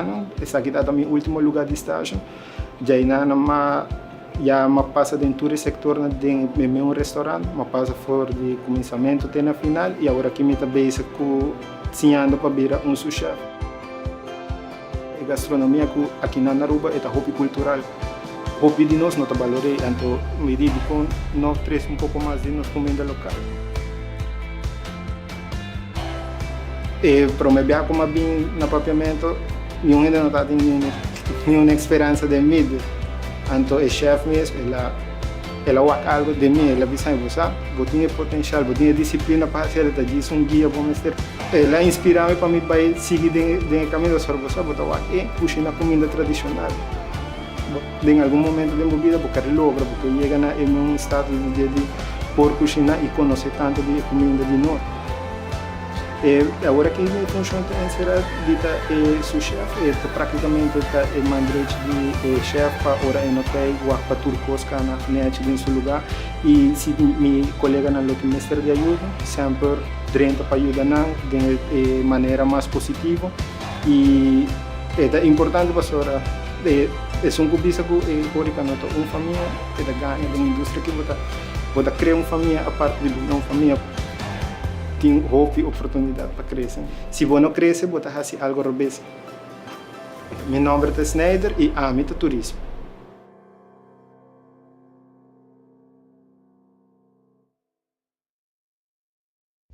ano, essa aqui está meu último lugar de estágio. Já me passa dentro do sector de meu restaurante, me passa fora de começamento até na final e agora aqui me está cozinhando para virar sous-chef. A gastronomia aqui na Aruba é hobby cultural. Hobby de nós não está valorei, então me digo com nós três pouco mais de nossa comida local. Para me ver como bem no papiamento, eu ainda não está tendo nenhuma experiência de mídia. Então, o chefe mesmo, ela usa algo de mim, ela diz, você tem potencial, você tem disciplina para fazer, ela diz guia para me ser. Ela inspira-me para me seguir no caminho da sorvesa, você puxa na comida tradicional. Em algum momento da minha vida, porque logra, porque chega em um estado de por cozinhar e conhecer tanto de comida de nós. Agora que minha função será de sous-chef, praticamente é mandante de chefe para ora em hotel, para turcos que na net em seu lugar e se meu colega na local mestre de ajuda, sempre dentro para ajudar de maneira mais positiva e é importante para ora é um cubista que uma família que ganha da indústria que você cria uma família a partir de uma família tem oportunidade para crescer. Se você não cresce, você faz algo revés. Meu nome é Schneider e amo turismo.